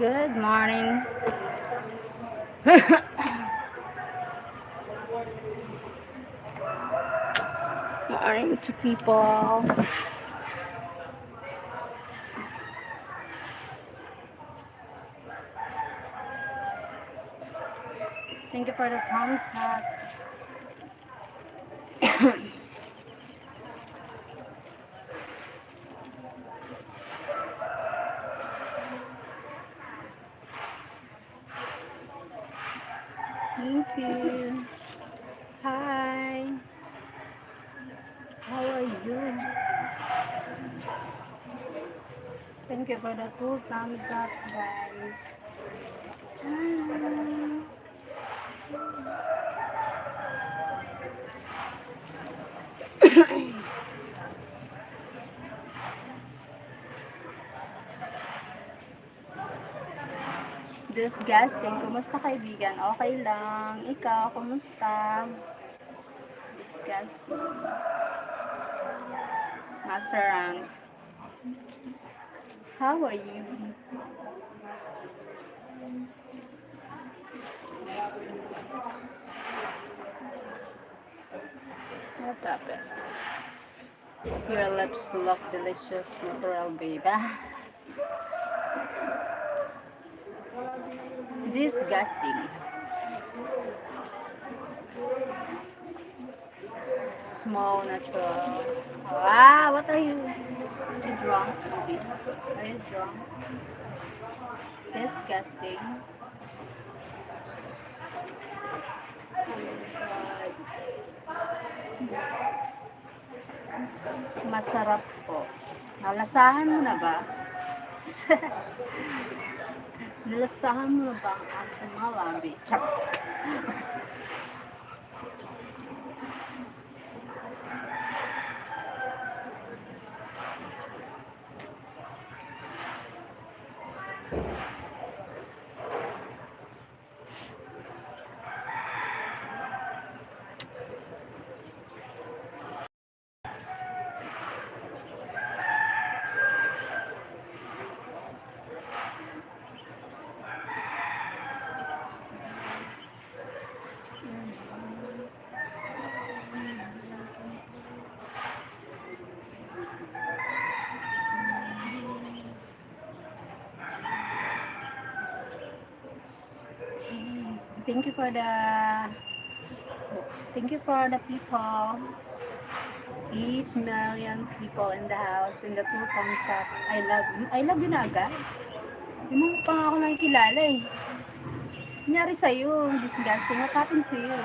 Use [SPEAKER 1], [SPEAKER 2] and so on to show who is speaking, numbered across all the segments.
[SPEAKER 1] Good morning. Morning to people. Thank you for the thumbs up. Thank you. Hi. How are you? Thank you for the 2 thumbs up, guys. Disgusting. Kumusta kaibigan? Okay lang. Ikaw, kumusta? Disgusting. Master rank. How are you? What happened? Your lips look delicious, natural, babe. Disgusting. Small, natural. Ah, what are you? Are you drunk, maybe? Are you drunk? Disgusting. Masarap po. Nalasahan mo na ba? Nalasahan mo na ba ang aking malabi? Chak. Thank you for the people. 8 million people in the house, in the 2 thumbs up. I love you na agad. Hindi mo pa nga ako nakikilala eh. Nangyari sa'yo, disgusting. What happened to you?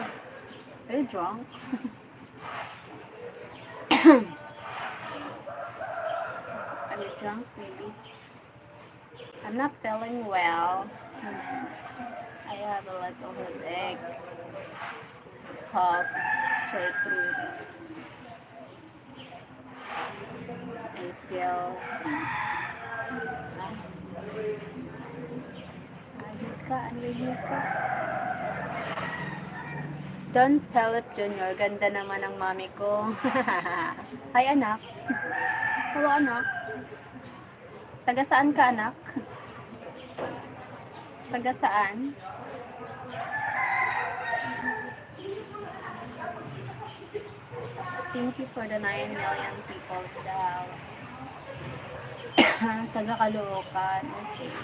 [SPEAKER 1] Are you drunk? Are you drunk, maybe? I'm not feeling well. I have a little headache, cough, sore throat. I feel ayun ka. Don Pellet Jr. Ganda naman ang mami ko. Hi, anak. Hello, anak. Taga saan ka, anak? Taga saan? Thank you for the 9 million people in the house. Taga Caloocan. Okay.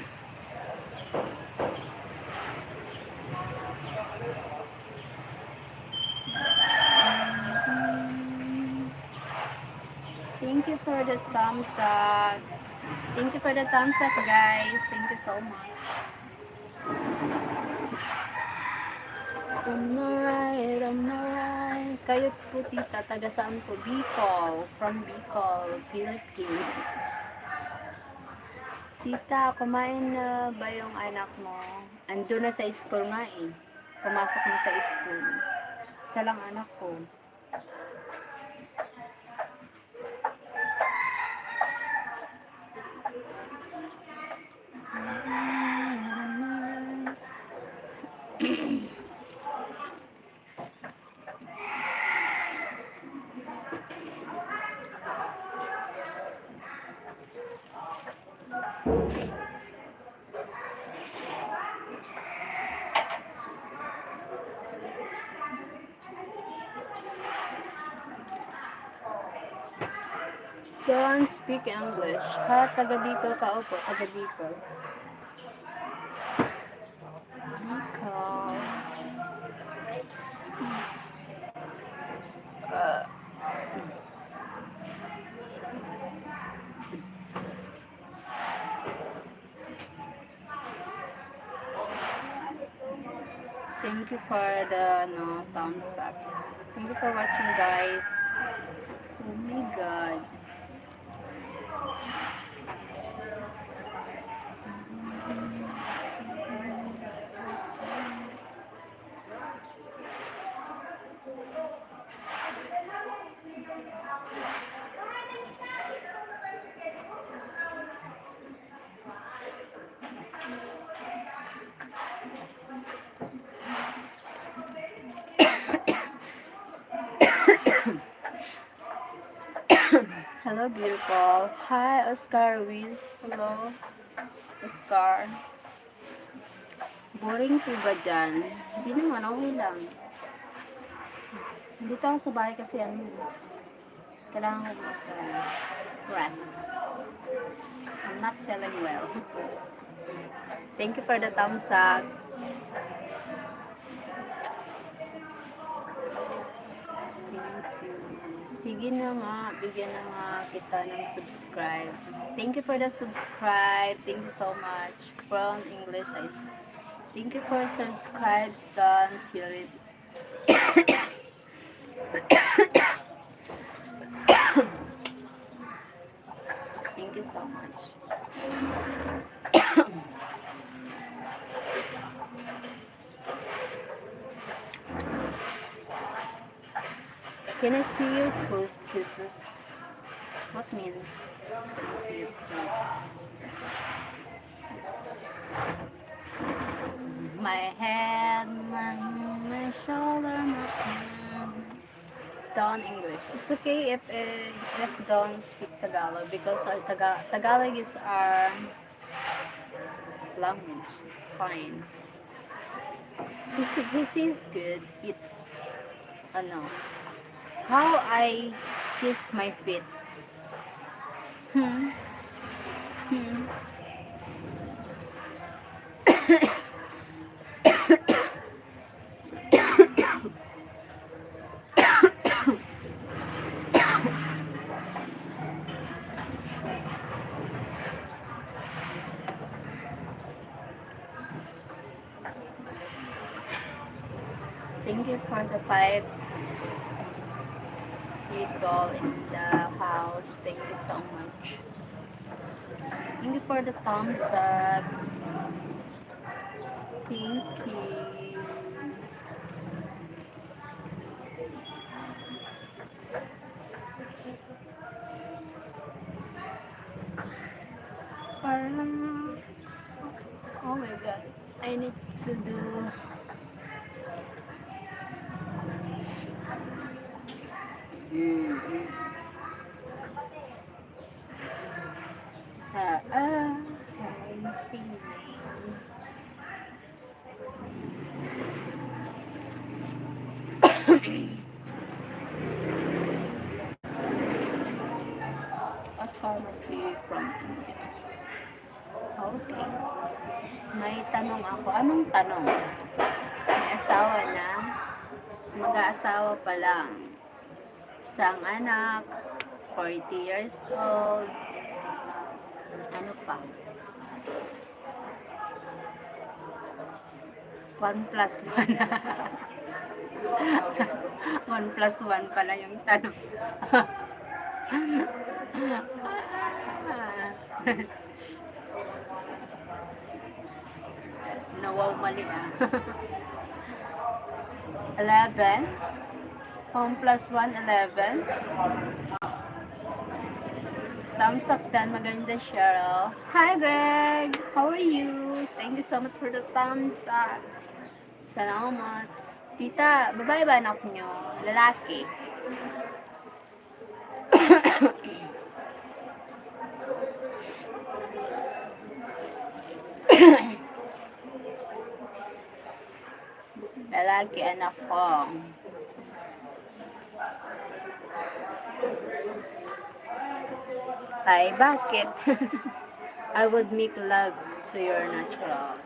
[SPEAKER 1] Thank you for the thumbs up. Thank you for the thumbs up, guys. Thank you so much. I'm alright. Kayo po, tita, taga saan po? Bicol. From Bicol, Philippines. Tita, kumain na ba yung anak mo? Ando na sa school nga eh. Pumasok na sa school. Isa lang anak ko. Don't speak English. Ha, taga Bicol ka. Opo, taga Bicol. Bicol. Thank you for the thumbs up. Thank you for watching, guys. Oh my god. Hello, beautiful. Hi, Oscar Ruiz. Hello, Oscar. Boring po ba dyan? Hindi naman, okay lang. Dito ako sa bahay kasi kailangan ko rest. I'm not feeling well. Thank you for the thumbs up. Sige na nga, bigyan na nga kita ng subscribe. Thank you for the subscribe. Thank you so much. From English, thank you for subscribes. Don't feel it. Thank you so much. Can I see your toes kisses? What means? Can I see your toes? My head, my shoulder, my hand. Don't English. It's okay if don't speak Tagalog because our Tagalog is our language. It's fine. He says good. No. How I kiss my feet. Hmm. Thank you for the 5 people in the house. Thank you so much. Thank you for the thumbs up. Thank you. Oh my god. I need to do I'm seeing. Oscar must be from India. Okay. May tanong ako. Anong tanong? May asawa na? Mag-aasawa pa lang. Isang anak, 40 years old. Ano pa? 1 plus 1. 1 plus 1 pala yung tanong. Nawaw mali 11. 1 plus 1, 11. Thumbs up dan, maganda Cheryl. Hi Greg! How are you? Thank you so much for the thumbs up. Salamat. Tita, babae ba anak nyo? Lalaki. Lalaki anak ko. Ay, bakit? I would make love to your natural.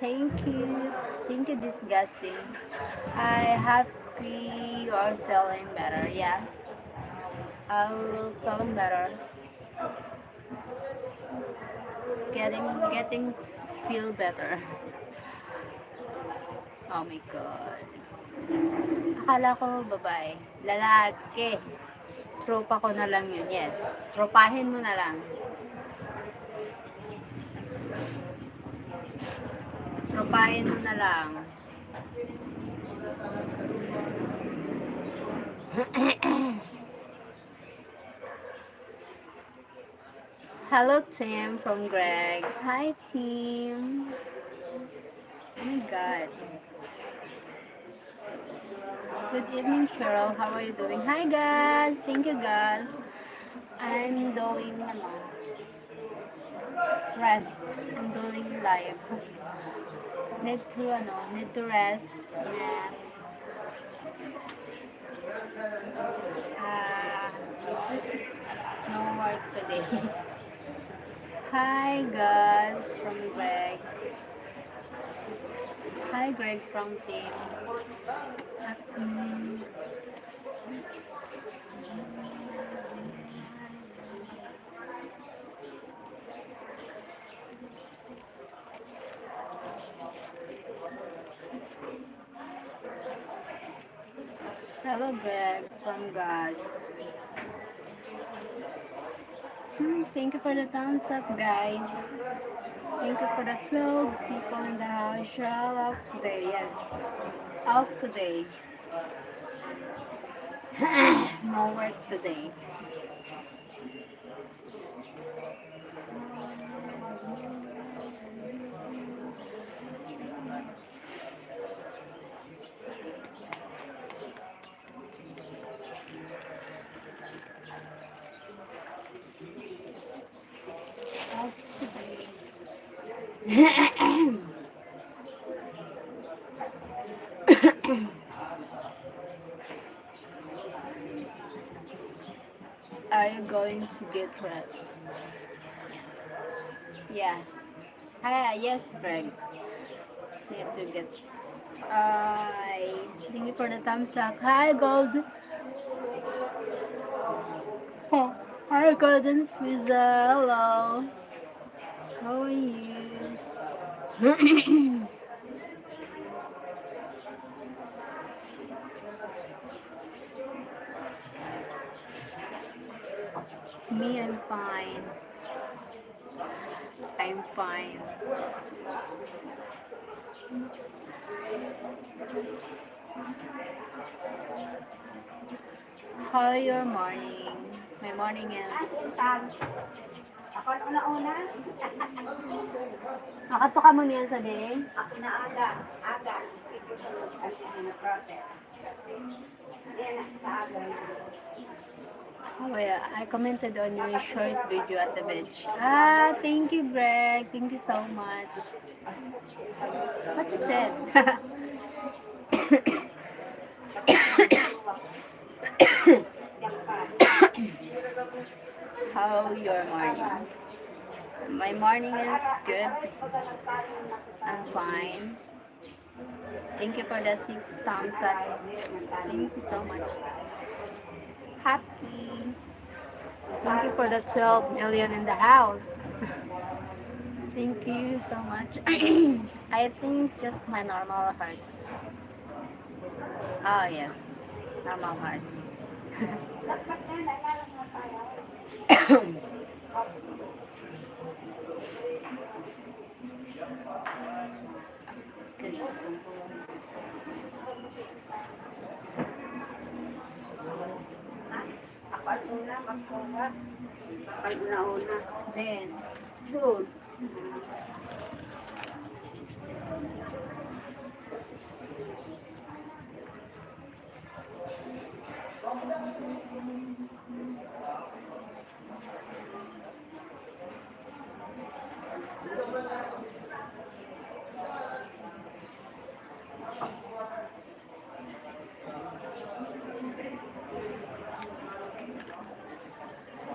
[SPEAKER 1] Thank you. Thank you, disgusting. I happy you are feeling better. Yeah, I'm feeling better. Getting feel better. Oh my god. Akala ko babae. Lalaki. Tropa ko na lang yun. Yes. Tropahin mo na lang. Tropahin mo na lang. Hello, Tim from Greg. Hi, Tim. Oh my god. Good evening, Cheryl. How are you doing? Hi, guys. Thank you, guys. I'm doing rest. I'm doing live. Need to rest. And, uh, no work today. Hi, guys, from Greg. Hi, Greg from Team. Mm, Hello, Greg from Gus. Thank you for the thumbs up, guys. Thank you for the 12 people in the house. You're all out today, yes. Off today. No work today. Off today. Are you going to get rest? Yeah. Hi, yes, Greg. Need to get rest. Thank you for the thumbs up. Hi, Gold. Oh, hi, Golden Frieza. Hello. How are you? Me, I'm fine. I'm fine. How your morning? My morning is...
[SPEAKER 2] Ako na una.
[SPEAKER 1] Nakatuka mo niyan sa day?
[SPEAKER 2] Ako na aga. Aga. Ako na protest. Yan, sa aga.
[SPEAKER 1] Oh yeah, I commented on your short video at the beach. Ah, thank you, Greg. Thank you so much. What you said? How your morning? My morning is good. I'm fine. Thank you for the 6 thumbs up. Thank you so much. Happy. Thank you for the 12 million in the house. Thank you so much. I think just my normal hearts. Oh yes, normal hearts. Good.
[SPEAKER 2] Ako una, magkuha. Ako na una.
[SPEAKER 1] Then, good.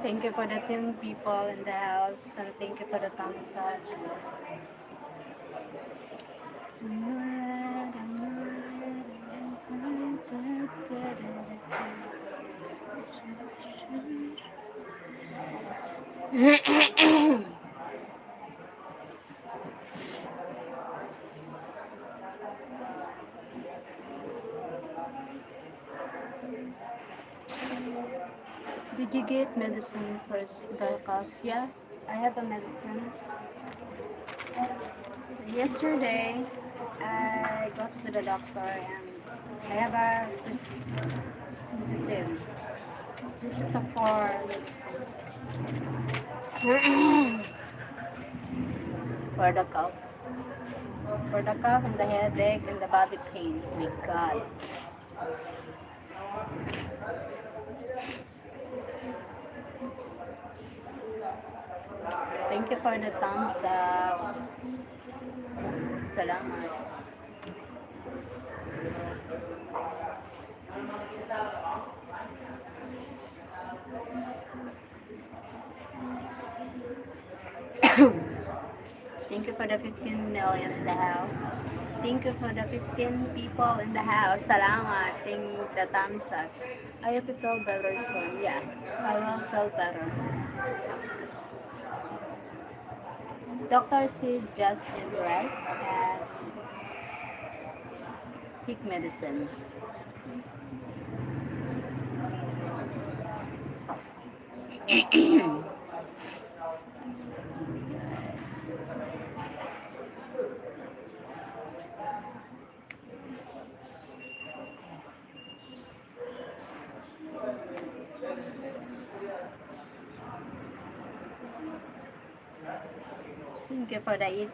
[SPEAKER 1] Thank you for the 10 people in the house, and thank you for the thumbs up. Did you get medicine first, the cough? Yeah, I have a medicine. Yesterday, I got to the doctor and I have a medicine. This is a for medicine. For the cough. For the cough and the headache and the body pain. Oh my God. Thank you for the thumbs up. Salamat. Thank you for the 15 million in the house. Thank you for the 15 people in the house. Salamat. Thank the thumbs up. I hope you feel better soon. Yeah, I will feel better. Doctor said just need rest and take medicine. Thank you for the 8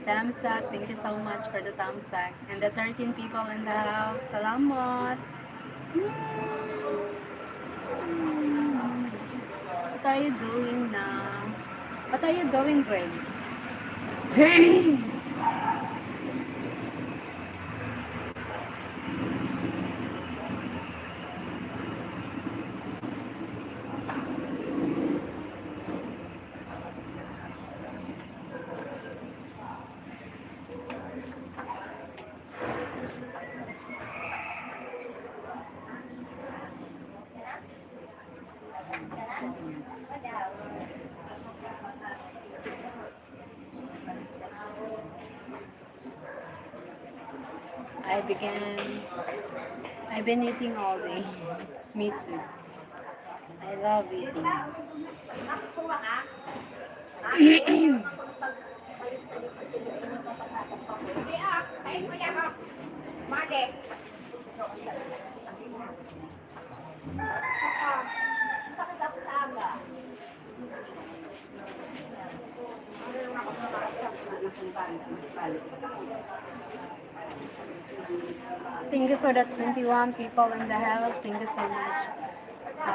[SPEAKER 1] thumbs up. Thank you so much for the thumbs up. And the 13 people in the house. Salamat. What are you doing now? What are you doing, Greg? I've been eating all day. Me too. I love eating. Thank you for the 21 people in the house. Thank you so much.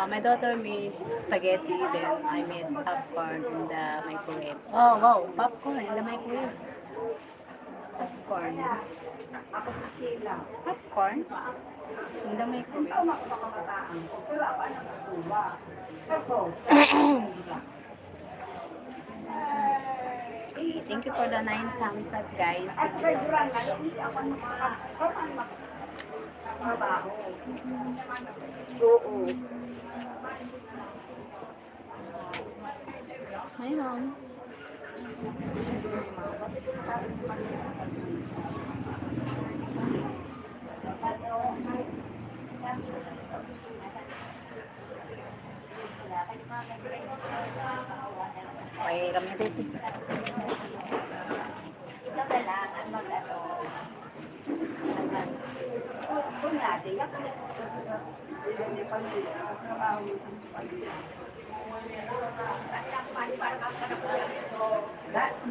[SPEAKER 1] My daughter made spaghetti, then I made popcorn in the microwave. Oh, wow, popcorn in the microwave. Popcorn. Popcorn in the microwave. Thank you for the 9 thumbs up, guys. Thank you so much. Hi, Mom. She's my mom. Ay, kami dito.
[SPEAKER 2] Ikaw na lang ang mag-ano. Kunyari, yung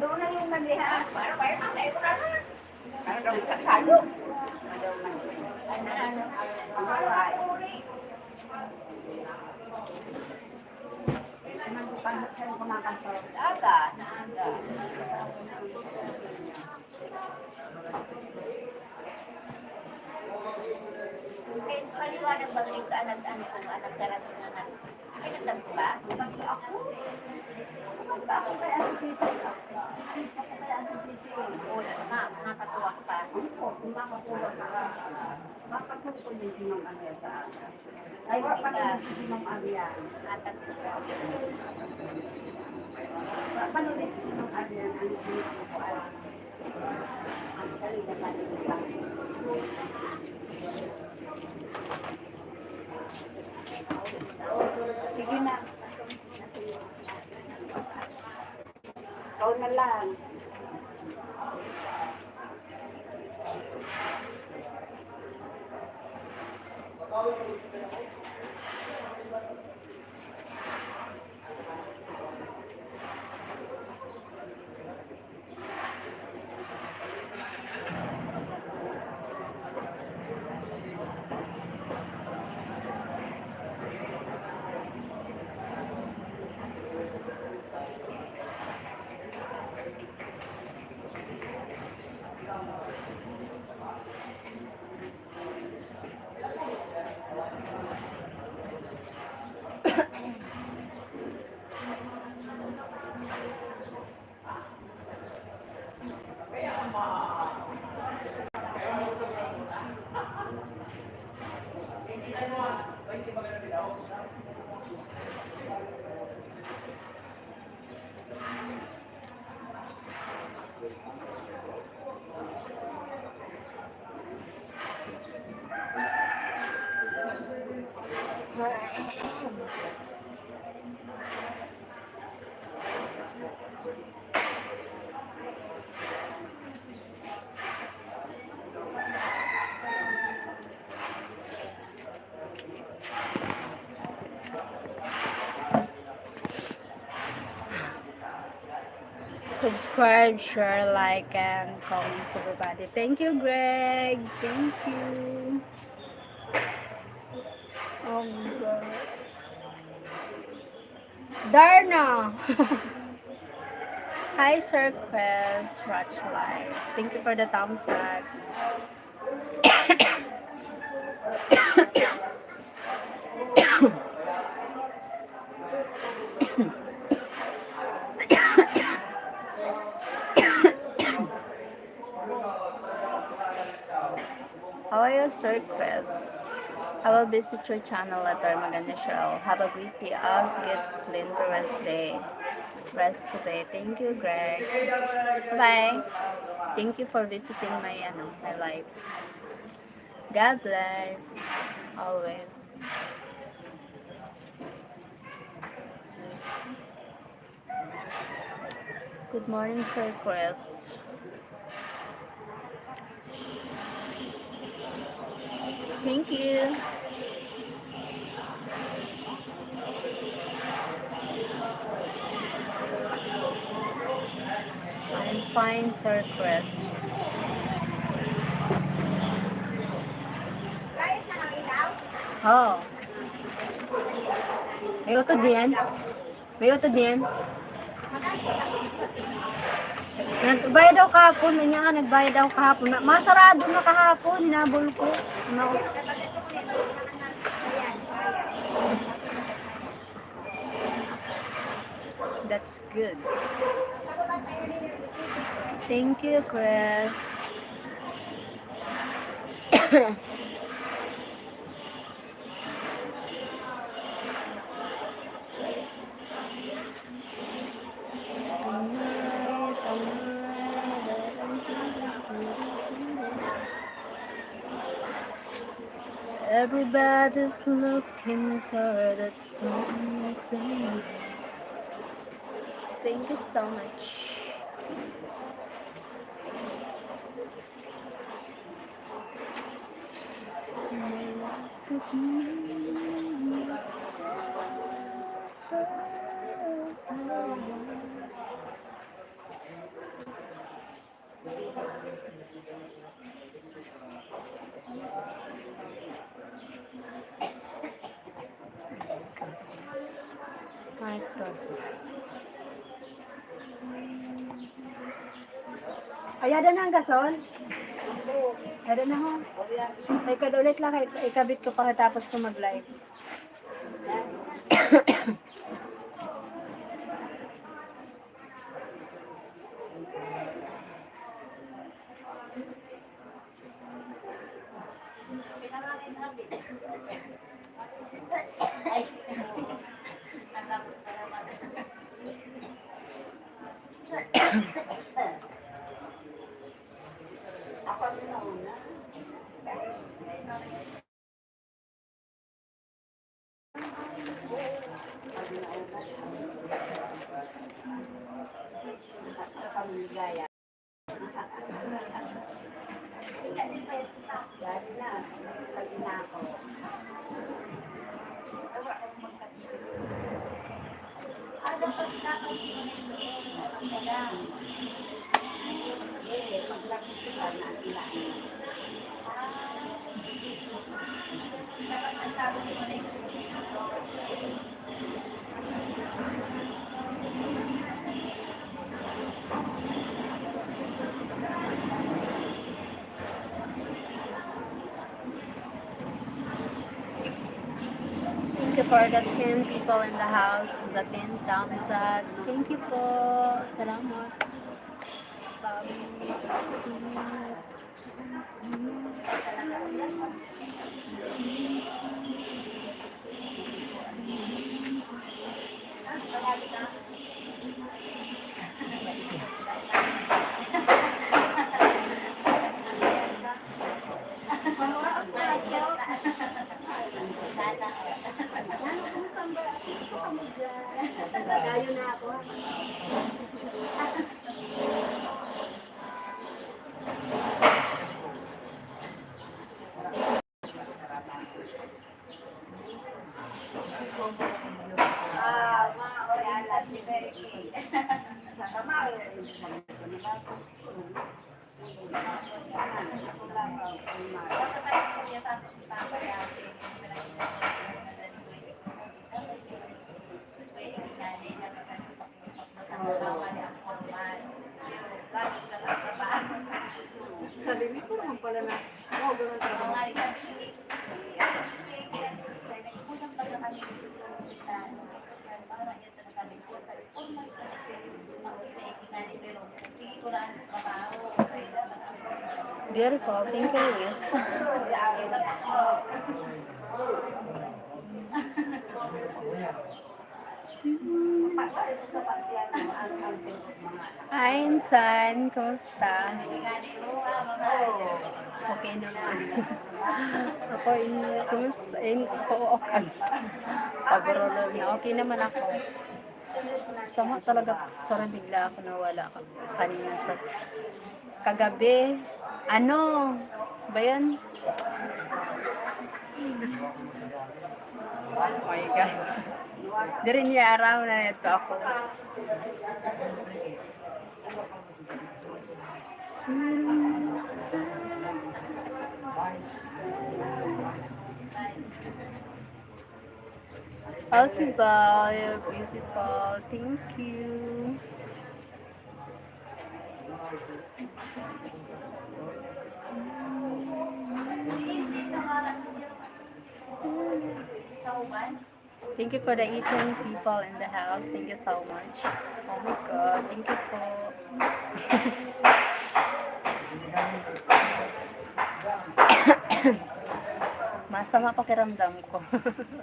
[SPEAKER 2] doon na yung mandihan. Para matay ko na. Para daw kasalo. maliwanag ba rin ka anak-anak kung anak karating na nag... Ay, nagtanto ba? Nagtanto ako. Ba ako kaya ang sisi? Ako kaya ang sisi? Wala na, nakatuwa pa. Oo, kung makatuwa ka. Makatuwa din si Ma'am Aria sa akin. Ay, wala si Ma'am Aria. Natanto ka. Paano rin si Ma'am Aria ang hindi ko alam? Ang galing na sige na. Ikaw na lang.
[SPEAKER 1] Subscribe, share, like, and comments, everybody. Thank you, Greg. Thank you. Oh my God. Darna. Hi, Sir Quest, Watch Live. Thank you for the thumbs up. How are you, Sir Chris? I will visit your channel later, Maganda Cheryl. Have a great day off. Get clean to rest today. Thank you, Greg. Bye. Thank you for visiting my life. God bless. Always. Good morning, Sir Chris. Thank you. I'm fine, Sir Chris. Oh. May uto din. May uto din. Nagbayad daw kahapon. May nga nagbayad daw kahapon. Masarado na kahapon. Hinabol ko. No. That's good. Thank you, Chris. Everybody's looking for that something. Thank you so much. Marcos. Ay, ada na ang gasol? Ada na ho. Ay, ulit lang. Ikabit ko pagkatapos ko mag-live.
[SPEAKER 2] Ay, natakot ka naman. Ako ang nauna. Pamigaya. Dati na, pag inako. Ano pag napansin mo sa pagkalang? Eh, paglapit ko ba na ilan? Dapat ang sabi si Monica.
[SPEAKER 1] Thank you for the 10 people in the house, the 10 thumbs up. Thank you po. Salamat.
[SPEAKER 2] Nagayo na ako. Mga orialan si Mary Kay. Sa kamay. Basta pa istorya sa atin si Papa dati.
[SPEAKER 1] Sabi ko naman pala na, oh, ganun trabaho. Beautiful. Thank you, Luis. Hi, Insan. Kumusta? Okay naman. Ako, kumusta? Ako, okay. Paborolo na. Okay naman ako. Sama talaga. Sorry, bigla ako nawala kanina sa kagabi. Ano? Ba yan? Oh my God. Dari niya araw na ito ako. Alcibal, you're beautiful. Thank you. Thank you for the 18 people in the house. Thank you so much. Oh my God. Thank you po. Masama pakiramdam ko.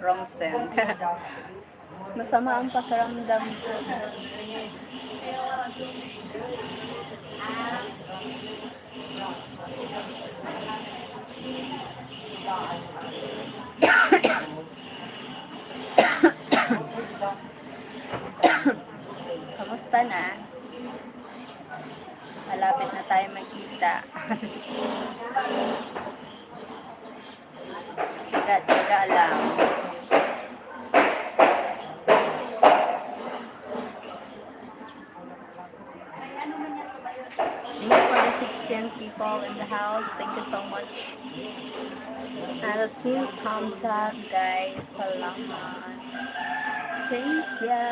[SPEAKER 1] Wrong send. Masama ang pakiramdam ko. Kamusta na? Malapit na tayo magkita. Tiyaga lang. Thank you for the 16 people in the house. Thank you so much. And 2 thumbs up, guys. Salamat. Thank you.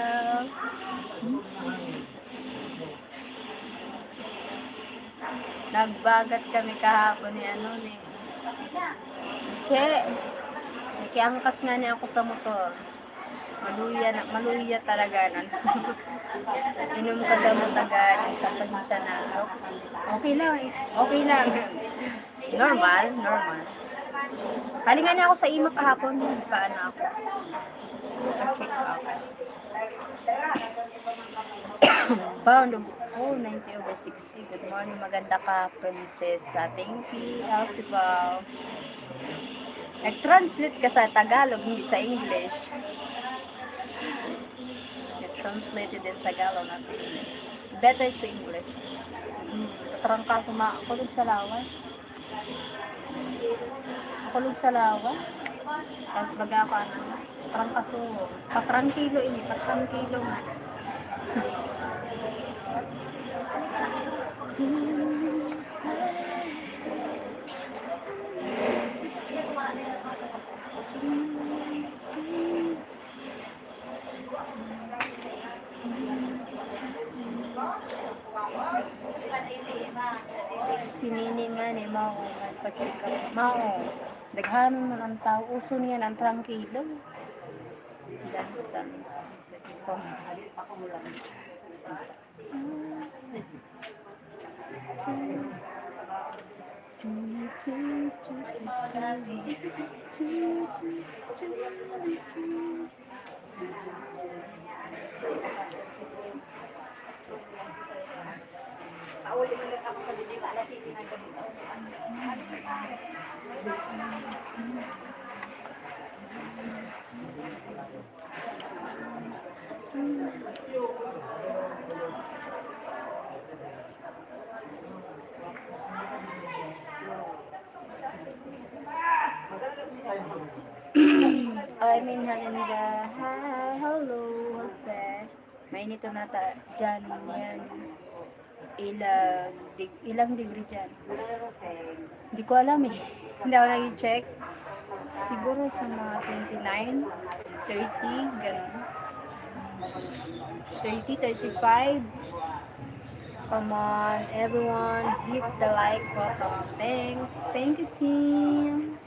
[SPEAKER 1] Nagbagat kami kahapon ni Che, nakiangkas nga niya ako sa motor. Maluya talaga nun. Inom ka gamot agad, sa siya na, okay lang, okay lang. Normal, normal. Halinga na ako sa ima kahapon, paano ako. Pa-check up. Bound of, 90/60. Good morning, maganda ka, prinsesa. Thank you, Elsibaw. Nag-translate ka sa Tagalog, hindi sa English. You translated in Tagalog, not English. Better to English. Tatarang ka kulog sa lawas. Kulog sa lawas. Tapos baga ako, patrang kaso. Patrang kilo ini, patrang kilo nga. Sinini nga ni Mao, nagpa-check up. Mao, daghanon man ang tao. Uso niya ng trangkilo. Dance.
[SPEAKER 2] Pauli mo lang ako sa bibig, alas 7 na gabi.
[SPEAKER 1] I'm in Halinda. Hi, hello, Jose. Mainit na dyan yan. Ilang degree dyan? Hindi ko alam eh. Hindi ako nag-check. Siguro sa mga 29, 30, ganun. 30, 35. Come on, everyone. Hit the like button. Thanks. Thank you, team.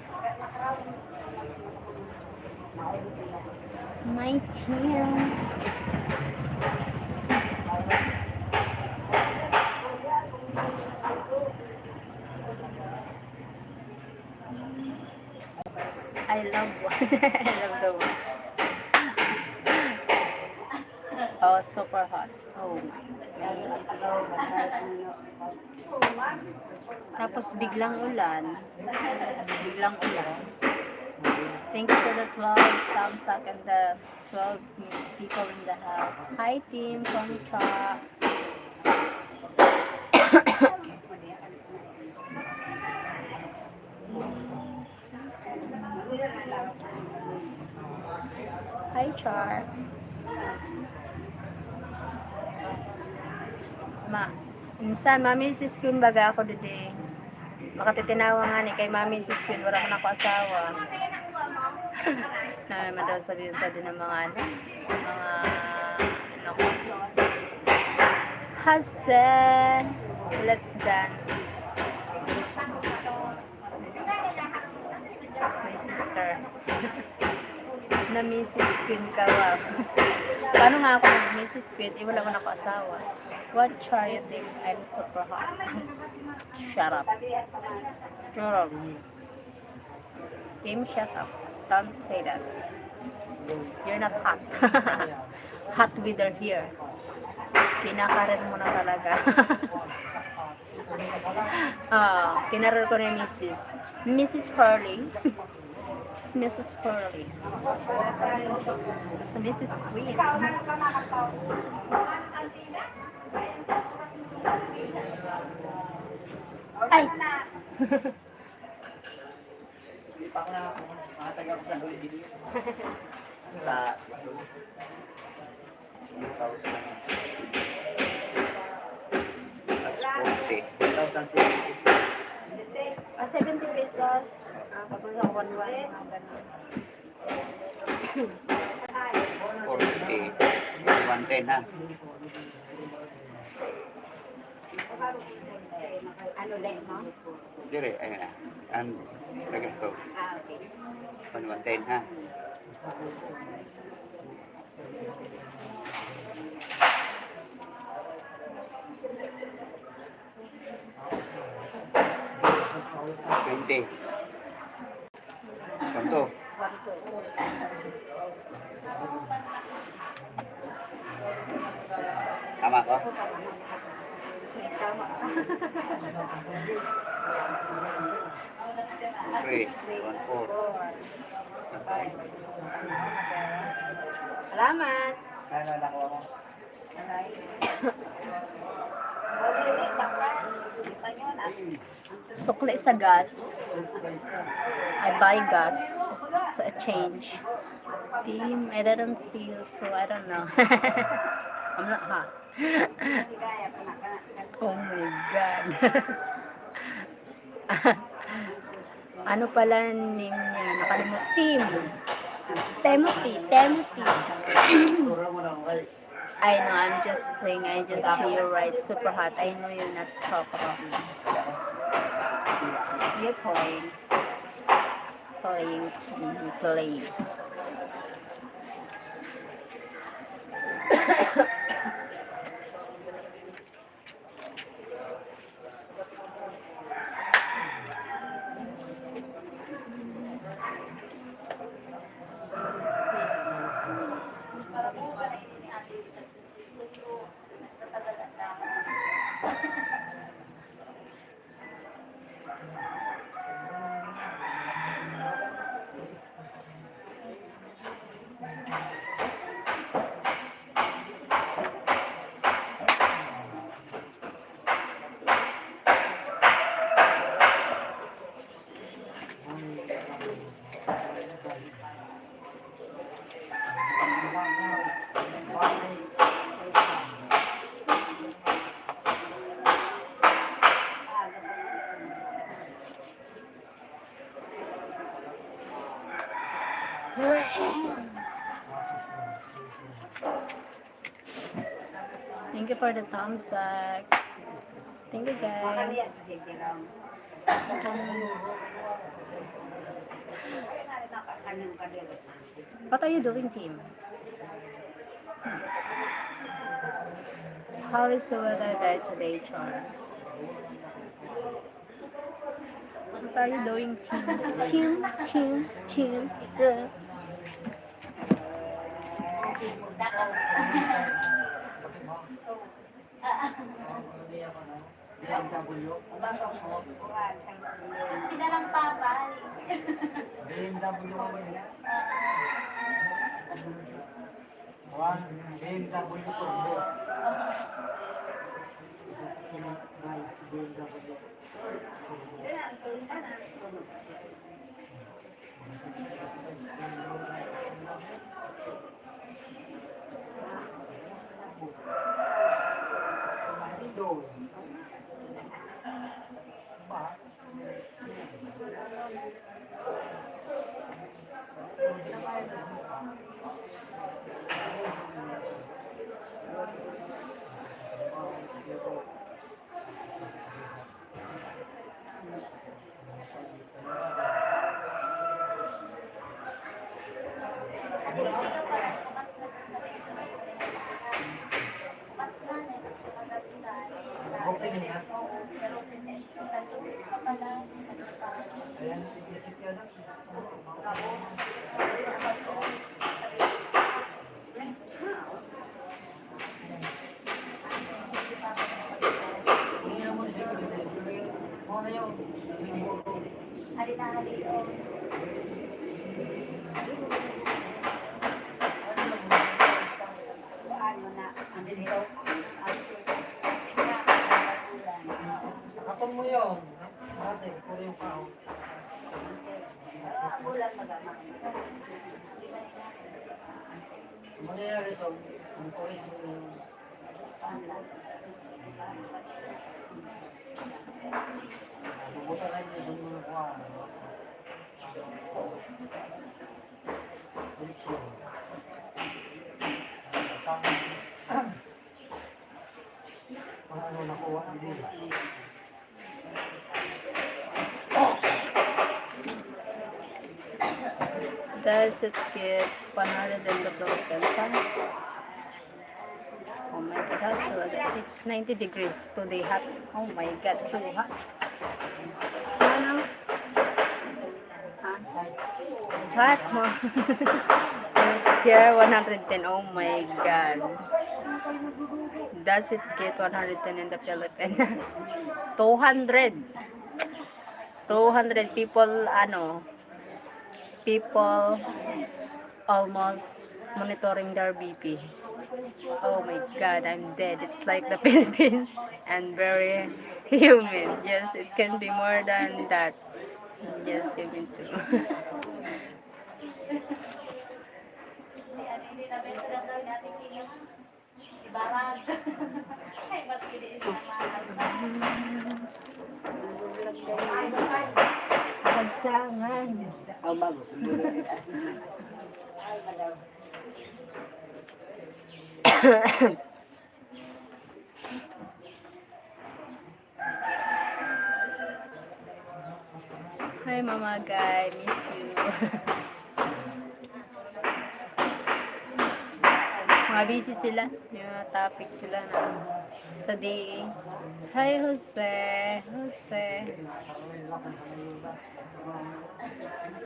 [SPEAKER 1] My team. I love one. I love the one. Oh, super hot. Oh. Tapos biglang ulan. Thank you for the 12 thumbs up and the 12 people in the house. Hi team, konnichiwa. Hi Char. Minsan, Mami sis Queen baga ako today. Makatitinawa nga ni kay Mami sis Queen, wala ko na ko asawa. Naman daw sabihin sa din ng mga ano ko. Hassan, let's dance. My sister. Na Mrs. Queen ka, wow. Paano nga ako nag-Mrs. Queen? Wala ko na ko asawa. What char you think? I'm super hot. Shut up. Shut up. Kim, shut up. Don't say that. You're not hot. Hot weather here. Kinakarin mo na talaga. Kinaroon ko na Mrs. Hurley. Mrs. Hurley. So, Mrs. Queen. Ay!
[SPEAKER 3] Lipak na ako. Mga taga ko sa Luigi. Sa
[SPEAKER 1] Ah, 70 pesos. Pagod ako 1-1.
[SPEAKER 3] 40, 110 ha.
[SPEAKER 2] Ano din mo?
[SPEAKER 3] Dire, ayun na. And, nag-stove.
[SPEAKER 2] Ah, okay.
[SPEAKER 3] 110 ha. $20. Kanto. Tama ko?
[SPEAKER 2] Tama.
[SPEAKER 3] 3, 1, 4.
[SPEAKER 2] Salamat.
[SPEAKER 3] Ano nakuha mo?
[SPEAKER 1] Sukli sa gas. I buy gas. It's a change. Team, I didn't see you, so I don't know. I'm not hot. Oh my God. Ano pala name niya? Nakalimut. Team. Timothy.
[SPEAKER 3] Tura mo na okay.
[SPEAKER 1] I know, I'm just playing. I just see you right super hot. I know you're not talk about me. You're playing. Playing to me. Play. Thank you for the thumbs up. Thank you guys. What are you doing, team? How is the weather there today, Char? What are you doing, team?
[SPEAKER 2] Sila lang papal.
[SPEAKER 3] BMW nila. BMW Turbo. Opening ha? Ayan, isip yan. Sakapon mo yun. Ate, puro yung pao. Mangyayari ito, ang tuwis yung bubuta na yun yung mga kuha. Friction. Mga ano nakuha din.
[SPEAKER 1] Does it get 100 in the Philippines? Oh my god, how's it's 90 degrees today hot. Oh my god, too hot. Ano? Hot mo. It's here 110. Oh my god. Does it get 110 in the Philippines? 200. 200 people, people almost monitoring their BP. Oh my god, I'm dead. It's like the Philippines and very humid. Yes, it can be more than that. Yes, humid too.
[SPEAKER 2] Hindi na beto lang daw natin sinyo. Si Barag. Ay, mas hindi na
[SPEAKER 1] Pagsangan.
[SPEAKER 3] Ang bago.
[SPEAKER 1] Hi Mama Guy, miss you. Mga busy sila. May mga topic sila na sa DA. Hi Jose. Jose.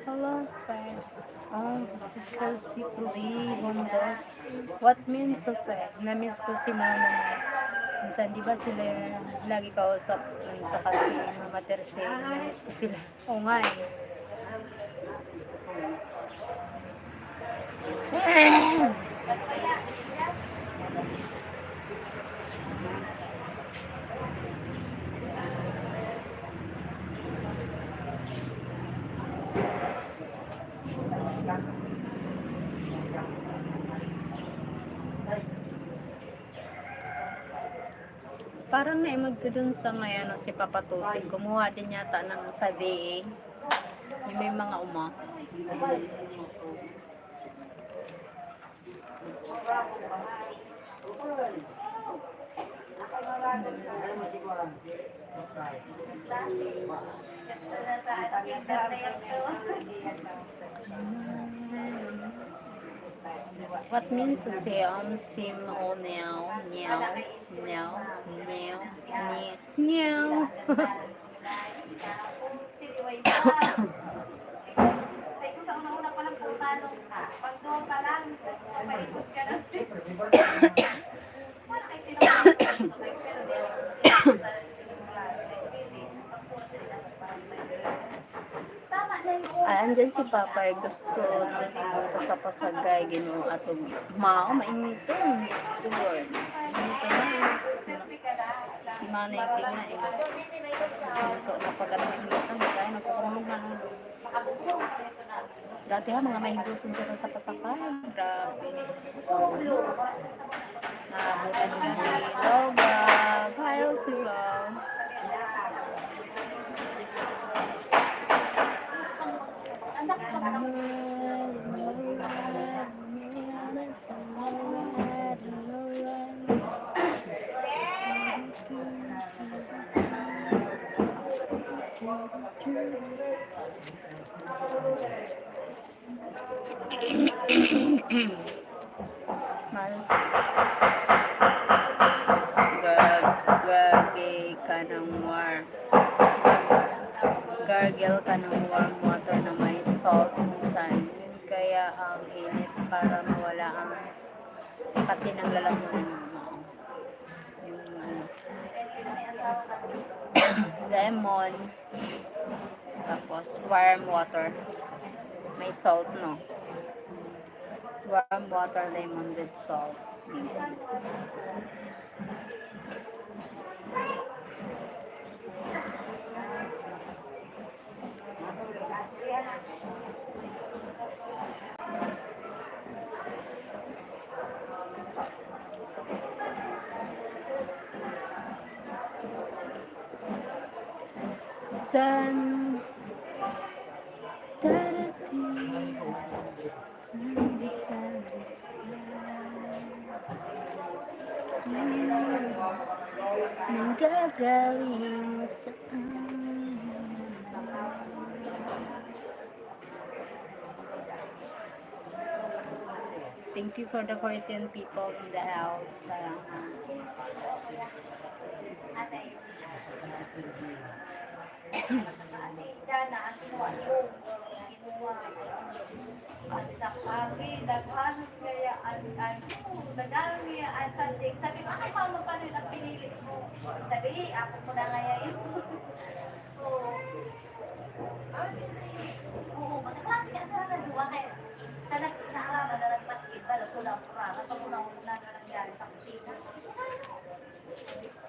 [SPEAKER 1] Hello sir. Physically bondos. What means Jose? Na-miss ko si mama mo. Minsan, di ba sila lagi kausap sa kasi Mama Terse, na-miss ko sila. Oo nga eh. Parang naimag ko dun sa may si Papa Tuti. Kumuha din yata ng sa DA. Yung may mga uma. What means to say sim o meow meow meow meow meow.
[SPEAKER 2] Ito sa una-una pa lang kung tanong ka. Pag doon pa lang, maikot ka na. Wala kayo tinawag. Pero tama na yun.
[SPEAKER 1] Andyan si Papa ay gusto nang pumunta sa Pasagay, Ginoo at mao mainiton. Lord. Mainito na. Si Manay King na eh. Ito na pagkat mainiton. Kaya nagkukulong na. Dati ha, mga mahigusun sila sa Pasakay. Grabe. Nakabutan nila ni Loga. Kyle si Log. Mas gagay ka ng warm. Gargle ka ng warm water na may salt minsan. Yun kaya ang init para mawala ang pati ng lalamunan mo. Yung lemon. Tapos warm water. May salt, no? Warm water, lemon with salt. Sun. Nanggagaling sa Thank you for the 14 people in the house.
[SPEAKER 2] Kasi Jana, ang kinuha yung sa kami, naghanap kaya naghanap niya ang something. Sabi ko, ay mama, paano yung pinilit mo? Sabi, ako ko na ngayon yun. So, oo, magkaklase ka sa nagduwa kaya sa nagkaaraman na nagbasketball, pulang-pura, nagpapulang na nangyari sa kusina.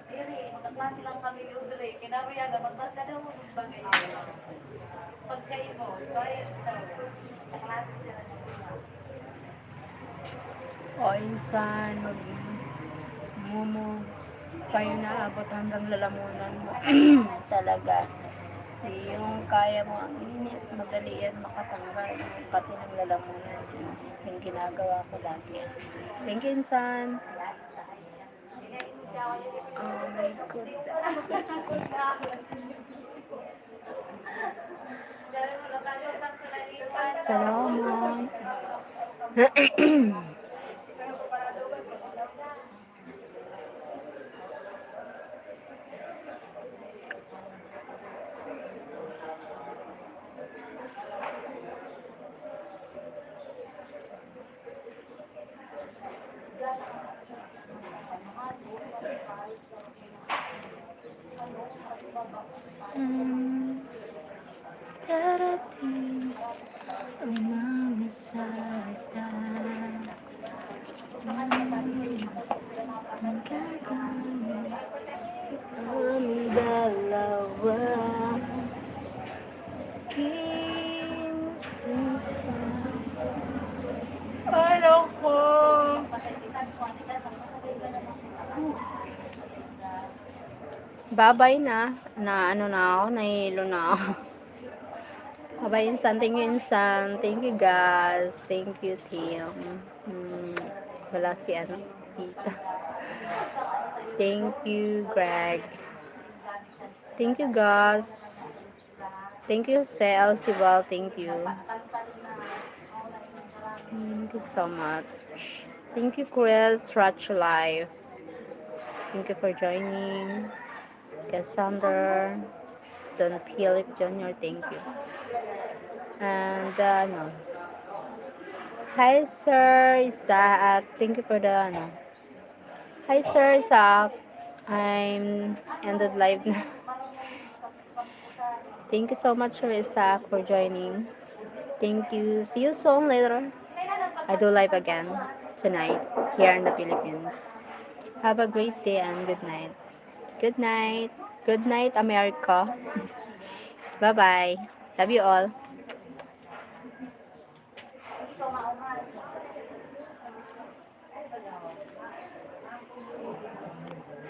[SPEAKER 2] Diri, magkaklase lang kami ni Udre, kinaruyaga, magbasta daw mo ng bagay. Pagkain mo, kaya daw, magkaklase sila ng
[SPEAKER 1] O insan, mumo kayo naabot hanggang lalamunan mo. Talaga. Yung kaya mo ang init, madali yan makatanggal. Yung pati ng lalamunan. Yung ginagawa ko lagi. Thank you, insan. Oh my God. Salamat. Darating ang mga salita ang gagawin sa aming dalawa kinsinta. Ano ko? Babay na. Ano na ako, nahihilo na ako. Babay insan, thank you insan. Thank you guys. Thank you team. Wala si ano, tita. Thank you Greg. Thank you guys. Thank you Sel, Sibal, thank you. Thank you so much. Thank you Chris, Ratch Life. Thank you for joining. Cassandra, Don Philip Jr., thank you. And no. Hi Sir Isaac, thank you for the ano. Hi Sir Isaac, I'm ended live na. Thank you so much Sir Isaac for joining. Thank you. See you soon later. I do live again tonight here in the Philippines. Have a great day and good night. Good night. Good night, America. Bye-bye. Love you all.
[SPEAKER 2] ito maungan.